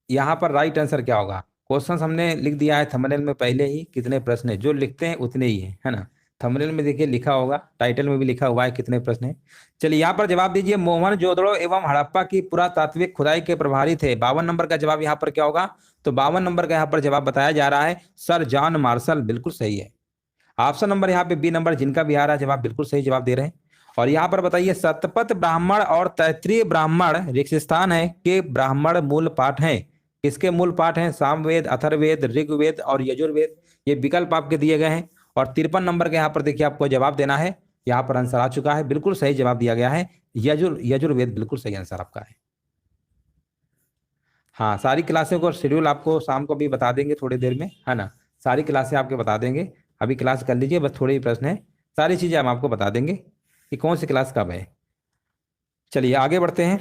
S1: यहाँ पर राइट आंसर क्या होगा। क्वेश्चन हमने लिख दिया है थंबनेल में पहले ही, कितने प्रश्न है, जो लिखते हैं उतने ही है ना। थंबनेल में देखिए लिखा होगा, टाइटल में भी लिखा हुआ है कितने प्रश्न है। चलिए यहाँ पर जवाब दीजिए। मोहनजोदड़ो एवं हड़प्पा की पुरातात्विक खुदाई के प्रभारी थे। 52 नंबर का जवाब यहाँ पर क्या होगा, तो 52 नंबर का यहाँ पर जवाब बताया जा रहा है सर जॉन मार्शल। बिल्कुल सही है। ऑप्शन नंबर यहाँ पे बी नंबर जिनका भी आ रहा है जवाब, बिल्कुल सही जवाब दे रहे हैं। और यहाँ पर बताइए, शतपथ ब्राह्मण और तैत्रीय ब्राह्मण ऋक्स्थान है के ब्राह्मण मूल पाठ हैं। किसके मूल पाठ हैं, सामवेद, अथर्ववेद, ऋग्वेद और यजुर्वेद। ये विकल्प आपके दिए गए हैं। और 53 नंबर के यहाँ पर देखिए आपको जवाब देना है। यहाँ पर आंसर आ चुका है, बिल्कुल सही जवाब दिया गया है, यजुर्वेद बिल्कुल सही आंसर आपका है। हाँ, सारी क्लासों को शेड्यूल आपको शाम को भी बता देंगे थोड़ी देर में, है ना। सारी क्लासें आपके बता देंगे, अभी क्लास कर लीजिए, बस थोड़े ही प्रश्न है, सारी चीजें हम आपको बता देंगे कि कौन सी क्लास कब है। चलिए आगे बढ़ते हैं।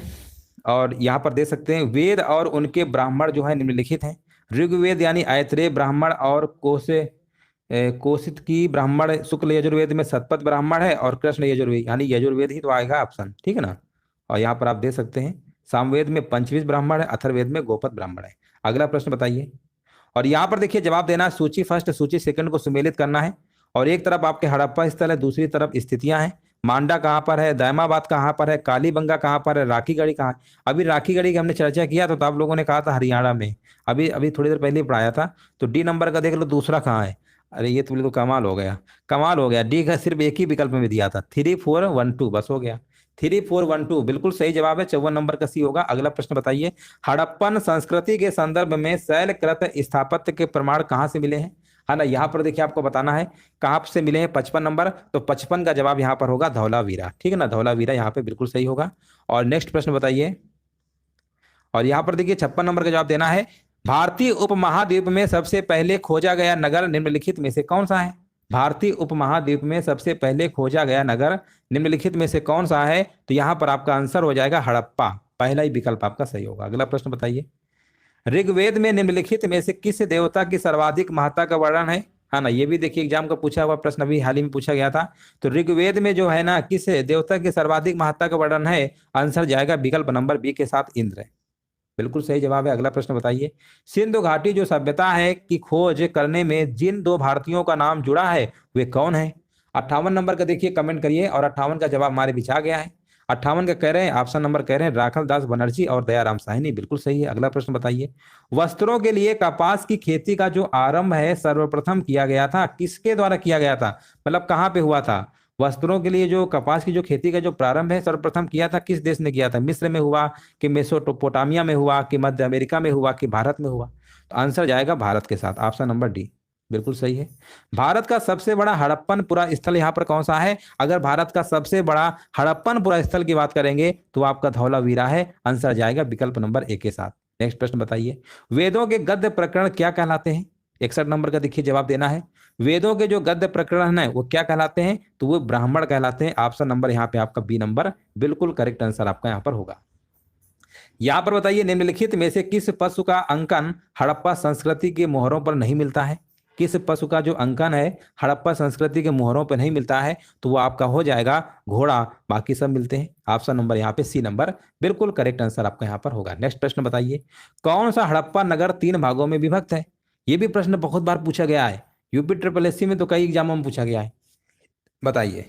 S1: और यहाँ पर देख सकते हैं, वेद और उनके ब्राह्मण जो है निम्नलिखित हैं। ऋग्वेद यानी ऐतरेय ब्राह्मण और कोशित की ब्राह्मण, शुक्ल यजुर्वेद में शतपथ ब्राह्मण है, और कृष्ण यजुर्वेद यानी यजुर्वेद ही तो आएगा ऑप्शन। ठीक है ना। और यहाँ पर आप देख सकते हैं, सामवेद में पंचविश ब्राह्मण है, अथर्ववेद में गोपद ब्राह्मण है। अगला प्रश्न बताइए। और यहाँ पर देखिए जवाब देना है, सूची फर्स्ट सूची सेकंड को सुमेलित करना है। और एक तरफ आपके हड़प्पा स्थल है, दूसरी तरफ स्थितियां हैं। मांडा कहाँ पर है, दायमाबाद कहाँ पर है, कालीबंगा कहाँ पर है, राखीगढ़ी कहाँ है। अभी राखीगढ़ी की हमने चर्चा किया तो आप लोगों ने कहा था हरियाणा में, अभी अभी थोड़ी देर पहले ही पढ़ाया था। तो डी नंबर का देख लो दूसरा कहाँ है। अरे ये तो बिल्कुल कमाल हो गया, कमाल हो गया। डी का सिर्फ एक ही विकल्प में दिया था, 3412, बस हो गया। 3412 बिल्कुल सही जवाब है, 54 नंबर का सी होगा। अगला प्रश्न बताइए। हड़प्पन संस्कृति के संदर्भ में शैलकृत स्थापत्य के प्रमाण कहाँ से मिले हैं, है ना। यहाँ पर देखिए आपको बताना है कहाँ से मिले हैं। 55 नंबर, तो 55 का जवाब यहाँ पर होगा धौलावीरा। ठीक है ना, धौलावीरा यहाँ पे बिल्कुल सही होगा। और नेक्स्ट प्रश्न बताइए। और यहाँ पर देखिए 56 नंबर का जवाब देना है। भारतीय उपमहाद्वीप में सबसे पहले खोजा गया नगर निम्नलिखित में से कौन सा है। भारतीय उपमहाद्वीप में सबसे पहले खोजा गया नगर निम्नलिखित में से कौन सा है, तो यहाँ पर आपका आंसर हो जाएगा हड़प्पा। पहला ही विकल्प आपका सही होगा। अगला प्रश्न बताइए। ऋग्वेद में निम्नलिखित में से किस देवता की सर्वाधिक महत्ता का वर्णन है ना। ये भी देखिए एग्जाम का पूछा हुआ प्रश्न अभी हाल ही में पूछा गया था। तो ऋग्वेद में जो है ना, किस देवता की सर्वाधिक महत्ता का वर्णन है, आंसर जाएगा विकल्प नंबर बी के साथ इंद्र। बिल्कुल सही जवाब है। अगला प्रश्न बताइए। सिंधु घाटी जो सभ्यता है की खोज करने में जिन दो भारतीयों का नाम जुड़ा है वे कौन है। 58 नंबर का देखिए कमेंट करिए। और 58 का जवाब हमारे बीच आ गया है। 58 का कह रहे हैं, ऑप्शन नंबर कह रहे हैं राखल दास बनर्जी और दयाराम साहनी, बिल्कुल सही है। अगला प्रश्न बताइए। वस्त्रों के लिए कपास की खेती का जो आरंभ है सर्वप्रथम किया गया था, किसके द्वारा किया गया था, मतलब कहाँ पे हुआ था। वस्त्रों के लिए जो कपास की जो खेती का जो प्रारंभ है सर्वप्रथम किया था, किस देश ने किया था। मिस्र में हुआ कि मेसोपोटामिया में हुआ कि मध्य अमेरिका में हुआ कि भारत में हुआ। तो आंसर जाएगा भारत के साथ, ऑप्शन नंबर डी बिल्कुल सही है। भारत का सबसे बड़ा हड़प्पनपुरा स्थल यहाँ पर कौन सा है। अगर भारत का सबसे बड़ा हड़प्पनपुरा स्थल की बात करेंगे तो आपका धौलावीरा है। आंसर जाएगा विकल्प नंबर ए के साथ। नेक्स्ट प्रश्न बताइए। वेदों के गद्य प्रकरण क्या कहलाते हैं। 61 नंबर का देखिए जवाब देना है। वेदों के जो गद्य प्रकरण है वो क्या कहलाते हैं, तो वो ब्राह्मण कहलाते हैं। ऑप्शन नंबर यहाँ पे आपका बी नंबर बिल्कुल करेक्ट आंसर आपका यहाँ पर होगा। यहाँ पर बताइए, निम्नलिखित में से किस पशु का अंकन हड़प्पा संस्कृति के मोहरों पर नहीं मिलता है। किस पशु का जो अंकन है हड़प्पा संस्कृति के मोहरों पर नहीं मिलता है, तो वो आपका हो जाएगा घोड़ा, बाकी सब मिलते हैं। ऑप्शन नंबर यहाँ पे सी नंबर बिल्कुल करेक्ट आंसर आपका यहाँ पर होगा। नेक्स्ट प्रश्न बताइए। कौन सा हड़प्पा नगर 3 भागों में विभक्त है। ये भी प्रश्न बहुत बार पूछा गया है, यूपी ट्रिपल एससी में तो कई एग्जामों में पूछा गया है। बताइए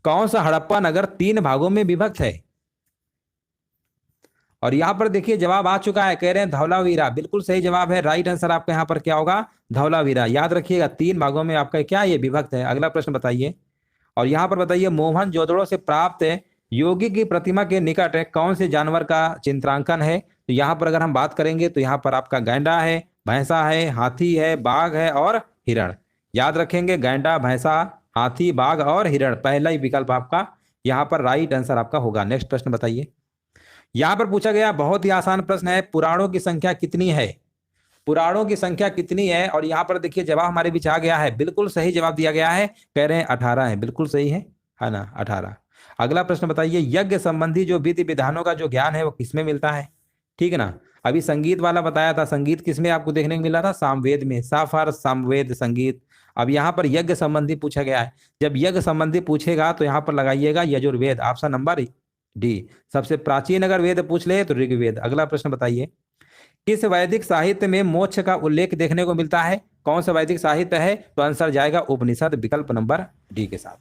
S1: कौन सा हड़प्पा नगर 3 भागों में विभक्त है। और यहाँ पर देखिए जवाब आ चुका है, कह रहे हैं धौलावीरा, बिल्कुल सही जवाब है। राइट आंसर आपका यहाँ पर क्या होगा, धौलावीरा। याद रखिएगा 3 भागों में आपका क्या ये विभक्त है। अगला प्रश्न बताइए। और यहाँ पर बताइए, मोहनजोदड़ो से प्राप्त योगी की प्रतिमा के निकट कौन से जानवर का चित्रांकन है। तो यहाँ पर अगर हम बात करेंगे तो यहाँ पर आपका गैंडा है, भैंसा है, हाथी है, बाघ है और हिरण। याद रखेंगे, गैंडा, भैंसा, हाथी, बाघ और हिरण, पहला ही विकल्प आपका यहाँ पर राइट आंसर आपका होगा। नेक्स्ट प्रश्न बताइए। यहाँ पर पूछा गया बहुत ही आसान प्रश्न है, पुराणों की संख्या कितनी है? पुराणों की संख्या कितनी है? और यहाँ पर देखिए जवाब हमारे बीच आ गया है, बिल्कुल सही जवाब दिया गया है, कह रहे हैं 18 है, बिल्कुल सही है ना, 18। अगला प्रश्न बताइए, यज्ञ संबंधी जो विधि विधानों का जो ज्ञान है वो किसमें मिलता है? ठीक है ना, अभी संगीत वाला बताया था, संगीत किसमें आपको देखने को मिला था? सामवेद में, साफर सामवेद संगीत। अब यहाँ पर यज्ञ संबंधी पूछा गया है, जब यज्ञ संबंधी पूछेगा तो यहाँ पर लगाइएगा यजुर्वेद, ऑप्शन नंबर डी। सबसे प्राचीन अगर वेद पूछ ले तो ऋग्वेद। अगला प्रश्न बताइए, किस वैदिक साहित्य में मोक्ष का उल्लेख देखने को मिलता है? कौन सा वैदिक साहित्य है? तो आंसर जाएगा उपनिषद, विकल्प नंबर डी के साथ।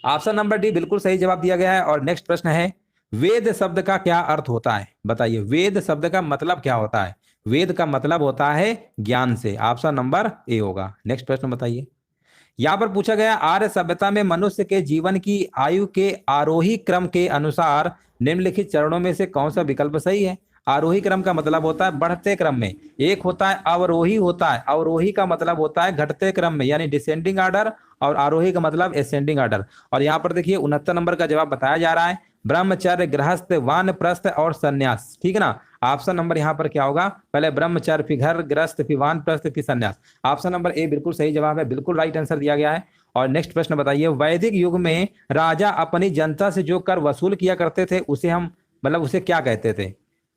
S1: ऑप्शन नंबर डी बिल्कुल सही जवाब दिया गया है। और नेक्स्ट प्रश्न है, वेद शब्द का क्या अर्थ होता है? बताइए, वेद शब्द का मतलब क्या होता है? वेद का मतलब होता है ज्ञान से, ऑप्शन नंबर ए होगा। नेक्स्ट प्रश्न बताइए। यहां पर पूछा गया, आर्य सभ्यता में मनुष्य के जीवन की आयु के आरोही क्रम के अनुसार निम्नलिखित चरणों में से कौन सा विकल्प सही है? आरोही क्रम का मतलब होता है बढ़ते क्रम में, एक होता है अवरोही होता है, अवरोही का मतलब होता है घटते क्रम में यानी डिसेंडिंग ऑर्डर, और आरोही का मतलब एसेंडिंग ऑर्डर। और यहाँ पर देखिए 69 नंबर का जवाब बताया जा रहा है, ब्रह्मचर्य, गृहस्थ, वानप्रस्थ और संन्यास। ठीक है ना, ऑप्शन नंबर यहाँ पर क्या होगा? पहले ब्रह्मचर्य, फिर घर गृहस्थ, फिर वानप्रस्थ, फिर संन्यास। ऑप्शन नंबर ए बिल्कुल सही जवाब है, बिल्कुल राइट आंसर दिया गया है। और नेक्स्ट प्रश्न बताइए, वैदिक युग में राजा अपनी जनता से जो कर वसूल किया करते थे उसे हम मतलब उसे क्या कहते थे?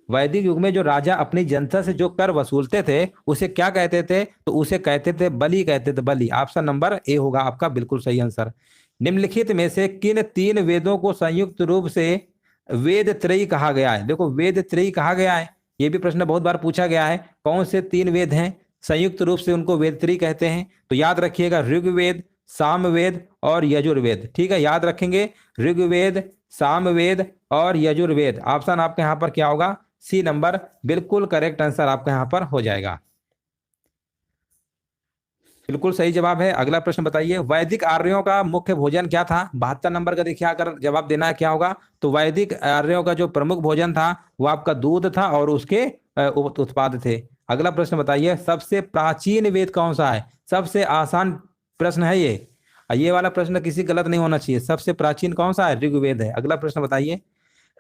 S1: वैदिक युग में जो राजा अपनी जनता से जो कर वसूलते थे उसे क्या कहते थे? तो उसे कहते थे बलि, कहते थे बलि। ऑप्शन नंबर ए होगा आपका बिल्कुल सही आंसर। निम्नलिखित में से किन तीन वेदों को संयुक्त रूप से वेद त्रयी कहा गया है? देखो वेद त्रयी कहा गया है, ये भी प्रश्न बहुत बार पूछा गया है, कौन से तीन वेद हैं संयुक्त रूप से उनको वेद त्रयी कहते हैं? तो याद रखिएगा, ऋग्वेद, सामवेद और यजुर्वेद। ठीक है, याद रखेंगे, ऋग्वेद, सामवेद और यजुर्वेद। ऑप्शन आपके यहाँ पर क्या होगा? सी नंबर बिल्कुल करेक्ट आंसर आपका यहाँ पर हो जाएगा, बिल्कुल सही जवाब है। अगला प्रश्न बताइए, वैदिक आर्यों का मुख्य भोजन क्या था? 72 नंबर का देखिए, अगर जवाब देना है क्या होगा? तो वैदिक आर्यों का जो प्रमुख भोजन था वो आपका दूध था और उसके उत्पाद थे। अगला प्रश्न बताइए, सबसे प्राचीन वेद कौन सा है? सबसे आसान प्रश्न है ये वाला प्रश्न किसी गलत नहीं होना चाहिए। सबसे प्राचीन कौन सा है? ऋग्वेद है। अगला प्रश्न बताइए,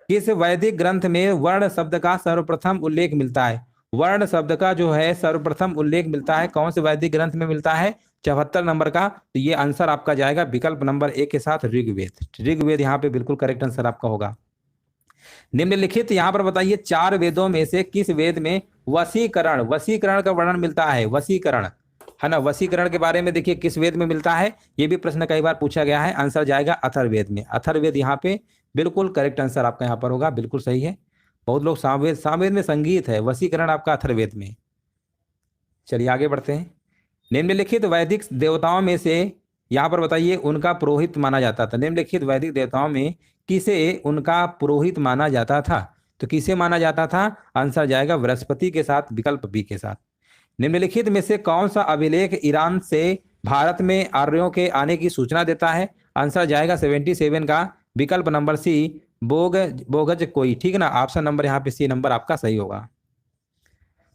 S1: किस वैदिक ग्रंथ में वर्ण शब्द का सर्वप्रथम उल्लेख मिलता है? वर्ण शब्द का जो है सर्वप्रथम उल्लेख मिलता है कौन से वैदिक ग्रंथ में मिलता है? 74 नंबर का। तो ये आंसर आपका जाएगा विकल्प नंबर ए के साथ, ऋग्वेद। ऋग्वेद यहाँ पे बिल्कुल करेक्ट आंसर आपका होगा। निम्नलिखित यहाँ पर बताइए, चार वेदों में से किस वेद में वशीकरण, वशीकरण का वर्णन मिलता है? वशीकरण है ना, वशीकरण के बारे में देखिए किस वेद में मिलता है, ये भी प्रश्न कई बार पूछा गया है। आंसर जाएगा अथर्ववेद में। अथर्ववेद यहाँ पे बिल्कुल करेक्ट आंसर आपका यहाँ पर होगा, बिल्कुल सही है। बहुत लोग सामवेद, सामवेद में संगीत है, वशीकरण आपका अथर्ववेद में। चलिए आगे बढ़ते हैं। निम्नलिखित वैदिक देवताओं में से यहाँ पर बताइए उनका पुरोहित माना जाता था। निम्नलिखित वैदिक देवताओं में किसे उनका पुरोहित माना जाता था? तो किसे माना जाता था? आंसर जाएगा बृहस्पति के साथ, विकल्प बी के साथ। निम्नलिखित में से कौन सा अभिलेख ईरान से भारत में आर्यों के आने की सूचना देता है? आंसर जाएगा 77 का, विकल्प नंबर सी, बोगज कोई। ठीक है ना, ऑप्शन नंबर यहाँ पे सी नंबर आपका सही होगा,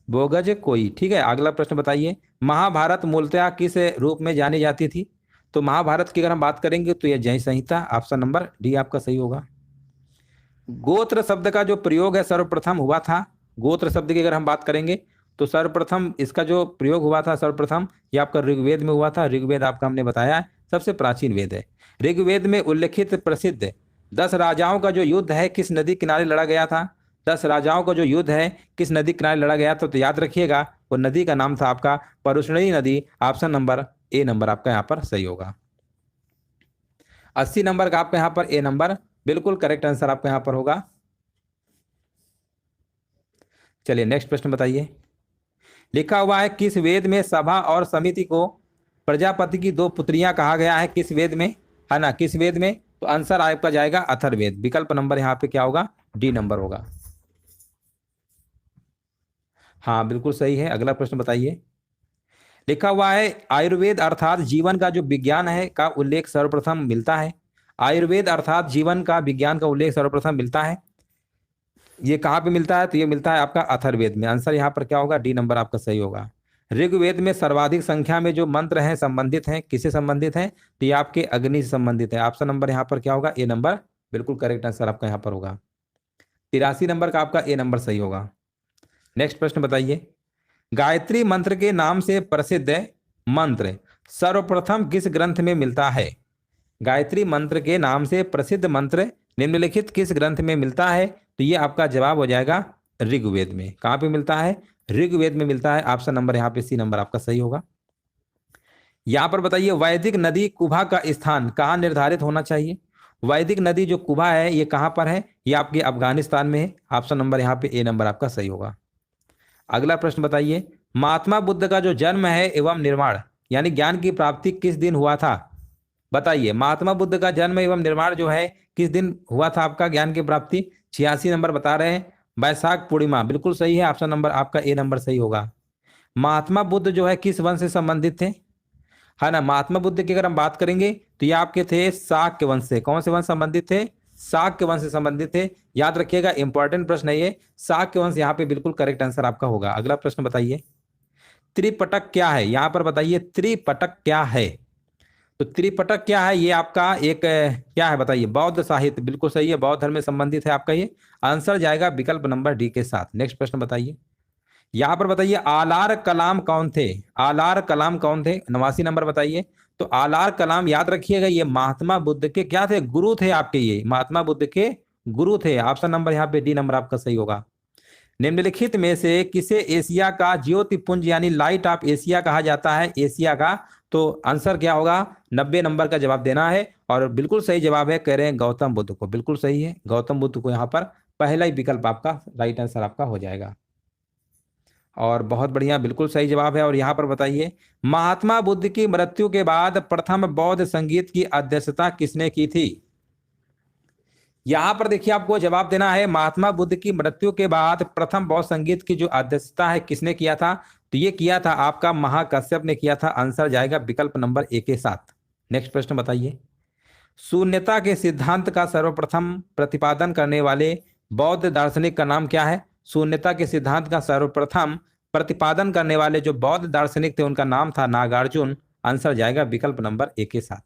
S1: बोगज कोई। ठीक है, अगला प्रश्न बताइए, महाभारत मूलतः किस रूप में जानी जाती थी? तो महाभारत की अगर हम बात करेंगे तो यह जय संहिता, ऑप्शन नंबर डी आपका सही होगा। गोत्र शब्द का जो प्रयोग है सर्वप्रथम हुआ था, गोत्र शब्द की अगर हम बात करेंगे तो सर्वप्रथम इसका जो प्रयोग हुआ था सर्वप्रथम ये आपका ऋग्वेद में हुआ था। ऋग्वेद आपका हमने बताया है सबसे प्राचीन वेद है। ऋग्वेद में उल्लेखित प्रसिद्ध 10 राजाओं का जो युद्ध है किस नदी किनारे लड़ा गया था? 10 राजाओं का जो युद्ध है किस नदी किनारे लड़ा गया था? तो याद रखिएगा वो नदी का नाम था आपका परुष्णी नदी। ऑप्शन नंबर ए नंबर आपका यहाँ पर सही होगा। 80 नंबर का आपका यहाँ पर ए नंबर बिल्कुल करेक्ट आंसर आपका यहाँ पर होगा। चलिए नेक्स्ट प्रश्न बताइए, लिखा हुआ है किस वेद में सभा और समिति को प्रजापति की 2 पुत्रियां कहा गया है? किस वेद में, है ना, किस वेद में? तो आंसर आपका जाएगा अथर्ववेद, विकल्प नंबर यहाँ पे क्या होगा? डी नंबर होगा। हाँ बिल्कुल सही है। अगला प्रश्न बताइए, लिखा हुआ है आयुर्वेद अर्थात जीवन का जो विज्ञान है का उल्लेख सर्वप्रथम मिलता है। आयुर्वेद अर्थात जीवन का विज्ञान का उल्लेख सर्वप्रथम मिलता है। ये कहाँ पे मिलता है? तो ये मिलता है आपका अथर्ववेद में। आंसर यहाँ पर क्या होगा? डी नंबर आपका सही होगा। ऋग्वेद में सर्वाधिक संख्या में जो मंत्र हैं संबंधित हैं, किससे संबंधित हैं? तो ये आपके अग्नि से संबंधित है। ऑप्शन नंबर यहाँ पर क्या होगा? ए नंबर बिल्कुल करेक्ट आंसर आपका यहाँ पर होगा। 83 नंबर का आपका ए नंबर सही होगा। नेक्स्ट प्रश्न बताइए, गायत्री मंत्र के नाम से प्रसिद्ध मंत्र सर्वप्रथम किस ग्रंथ में मिलता है? गायत्री मंत्र के नाम से प्रसिद्ध मंत्र निम्नलिखित किस ग्रंथ में मिलता है? तो ये आपका जवाब हो जाएगा ऋग्वेद में। कहां पे मिलता है? ऋग्वेद में मिलता है। ऑप्शन नंबर यहाँ पे सी नंबर आपका सही होगा। यहां पर बताइए, वैदिक नदी कुबा का स्थान कहाँ निर्धारित होना चाहिए? वैदिक नदी जो कुबा है ये कहां पर है? ये आपके अफगानिस्तान में है। ऑप्शन नंबर यहाँ पे ए नंबर आपका सही होगा। अगला प्रश्न बताइए, महात्मा बुद्ध का जो जन्म है एवं निर्माण यानी ज्ञान की प्राप्ति किस दिन हुआ था? बताइए, महात्मा बुद्ध का जन्म एवं निर्माण जो है किस दिन हुआ था आपका ज्ञान की प्राप्ति? 86 नंबर बता रहे हैं, वैशाख पूर्णिमा बिल्कुल सही है। ऑप्शन नंबर आपका ए नंबर सही होगा। महात्मा बुद्ध जो है किस वंश से संबंधित थे? है ना, महात्मा बुद्ध की अगर हम बात करेंगे तो ये आपके थे शाक्य वंश से। कौन से वंश संबंधित थे? शाक्य वंश से संबंधित थे। याद रखिएगा, इंपॉर्टेंट प्रश्न है ये। शाक्य वंश यहाँ पे बिल्कुल करेक्ट आंसर आपका होगा। अगला प्रश्न बताइए, त्रिपटक क्या है? यहाँ पर बताइए त्रिपटक क्या है? तो त्रिपटक क्या है? ये आपका एक क्या है बताइए? बौद्ध साहित्य बिल्कुल सही है, बौद्ध धर्म में संबंधित है आपका ये। आंसर जाएगा विकल्प नंबर डी के साथ। नेक्स्ट प्रश्न बताइए, यहां पर बताइए आलार कलाम कौन थे? आलार कलाम कौन थे? 89 नंबर बताइए। तो आलार कलाम याद रखिएगा ये महात्मा बुद्ध के क्या थे? गुरु थे आपके, ये महात्मा बुद्ध के गुरु थे। ऑप्शन नंबर यहाँ पे डी नंबर आपका सही होगा। निम्नलिखित में से किसे एशिया का ज्योतिपुंज यानी लाइट ऑफ एशिया कहा जाता है? एशिया का तो आंसर क्या होगा? 90 नंबर का जवाब देना है। और बिल्कुल सही जवाब है, कह रहे हैं गौतम बुद्ध को। बिल्कुल सही है, गौतम बुद्ध को यहाँ पर पहला ही विकल्प आपका राइट आंसर आपका हो जाएगा। और बहुत बढ़िया, बिल्कुल सही जवाब है। और यहाँ पर बताइए, महात्मा बुद्ध की मृत्यु के बाद प्रथम बौद्ध संगीत की अध्यक्षता किसने की थी? यहां पर देखिए आपको जवाब देना है, महात्मा बुद्ध की मृत्यु के बाद प्रथम बौद्ध संगीत की जो अध्यक्षता है किसने किया था? तो ये किया था आपका महाकश्यप ने किया था। आंसर जाएगा विकल्प नंबर ए के साथ। नेक्स्ट प्रश्न बताइए, शून्यता के सिद्धांत का सर्वप्रथम प्रतिपादन करने वाले बौद्ध दार्शनिक का नाम क्या है? शून्यता के सिद्धांत का सर्वप्रथम प्रतिपादन करने वाले जो बौद्ध दार्शनिक थे उनका नाम था नागार्जुन। आंसर जाएगा विकल्प नंबर ए के साथ।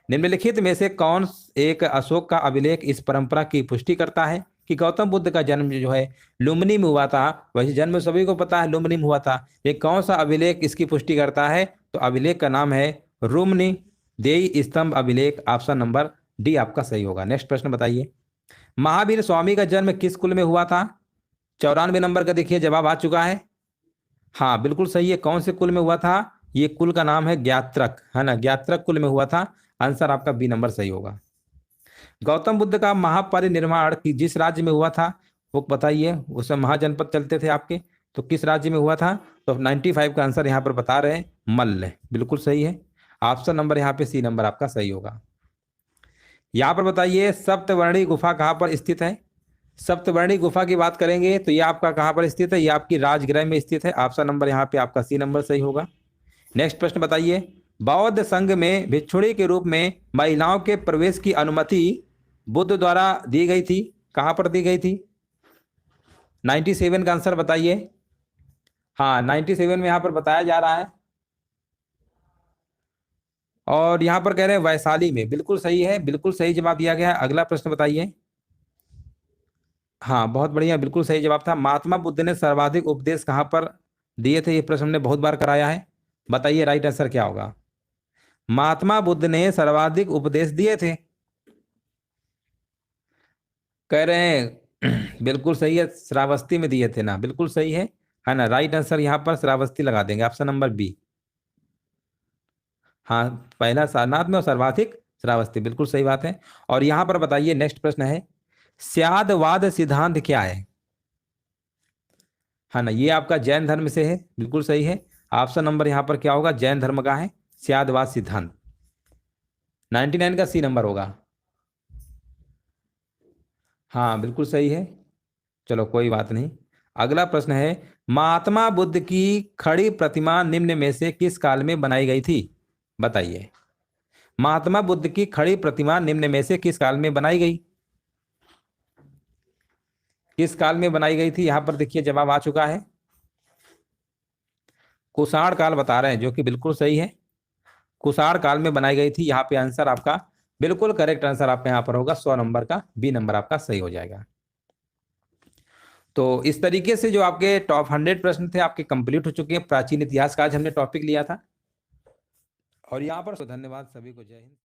S1: निम्नलिखित में से कौन एक अशोक का अभिलेख इस परंपरा की पुष्टि करता है कि गौतम बुद्ध का जन्म जो है लुम्बिनी में हुआ था? वैसे जन्म सभी को पता है लुम्बिनी में हुआ था। ये कौन सा अभिलेख इसकी पुष्टि करता है? तो अभिलेख का नाम है रुम्नी देई स्तंभ अभिलेख। ऑप्शन नंबर डी आपका सही होगा। नेक्स्ट प्रश्न बताइए, महावीर स्वामी का जन्म किस कुल में हुआ था? 94 नंबर का देखिए जवाब आ चुका है। हाँ बिल्कुल सही है। कौन से कुल में हुआ था? ये कुल का नाम है ज्ञात्रक, है ना, ज्ञात्रक कुल में हुआ था। आंसर आपका बी नंबर सही होगा। गौतम बुद्ध का महापरिनिर्वाण जिस राज्य में हुआ था वो बताइए। उसमें महाजनपद चलते थे आपके, तो किस राज्य में हुआ था? तो 95 का आंसर यहाँ पर बता रहे हैं मल्ल। बिल्कुल सही है। ऑप्शन नंबर यहाँ पे सी नंबर आपका सही होगा। यहाँ पर बताइए, सप्तवर्णी गुफा कहाँ पर स्थित है? सप्तवर्णी गुफा की बात करेंगे तो ये आपका कहाँ पर स्थित है? ये आपकी राजगृह में स्थित है। ऑप्शन नंबर यहाँ पे आपका सी नंबर सही होगा। नेक्स्ट प्रश्न बताइए, बौद्ध संघ में भिक्षुणी के रूप में महिलाओं के प्रवेश की अनुमति बुद्ध द्वारा दी गई थी। कहां पर दी गई थी? 97 का आंसर बताइए। हाँ 97 में यहां पर बताया जा रहा है। और यहां पर कह रहे हैं वैशाली में। बिल्कुल सही है, बिल्कुल सही जवाब दिया गया है। अगला प्रश्न बताइए। हाँ बहुत बढ़िया, बिल्कुल सही जवाब था। महात्मा बुद्ध ने सर्वाधिक उपदेश कहां पर दिए थे? ये प्रश्न हमने बहुत बार कराया है। बताइए राइट आंसर क्या होगा? महात्मा बुद्ध ने सर्वाधिक उपदेश दिए थे, कह रहे हैं बिल्कुल सही है, श्रावस्ती में दिए थे ना। बिल्कुल सही है ना। राइट आंसर यहाँ पर श्रावस्ती लगा देंगे। Option number B. हाँ पहला सारनाथ में और सर्वाधिक श्रावस्ती, बिल्कुल सही बात है। और यहाँ पर बताइए, नेक्स्ट प्रश्न है, स्यादवाद सिद्धांत क्या है ना? ये आपका जैन धर्म से है। बिल्कुल सही है। ऑप्शन नंबर यहाँ पर क्या होगा? जैन धर्म का है स्यादवाद सिद्धांत। 99 का सी नंबर होगा। हाँ बिल्कुल सही है। चलो कोई बात नहीं। अगला प्रश्न है, महात्मा बुद्ध की खड़ी प्रतिमा निम्न में से किस काल में बनाई गई थी? बताइए, महात्मा बुद्ध की खड़ी प्रतिमा निम्न में से किस काल में बनाई गई? किस काल में बनाई गई थी? यहाँ पर देखिए जवाब आ चुका है, कुषाण काल बता रहे हैं, जो कि बिल्कुल सही है। कुषाण काल में बनाई गई थी। यहाँ पे आंसर आपका बिल्कुल करेक्ट आंसर आपका यहाँ पर होगा 100 नंबर का, बी नंबर आपका सही हो जाएगा। तो इस तरीके से जो आपके टॉप 100 प्रश्न थे आपके कंप्लीट हो चुके हैं। प्राचीन इतिहास का आज हमने टॉपिक लिया था। और यहाँ पर धन्यवाद सभी को, जय हिंद।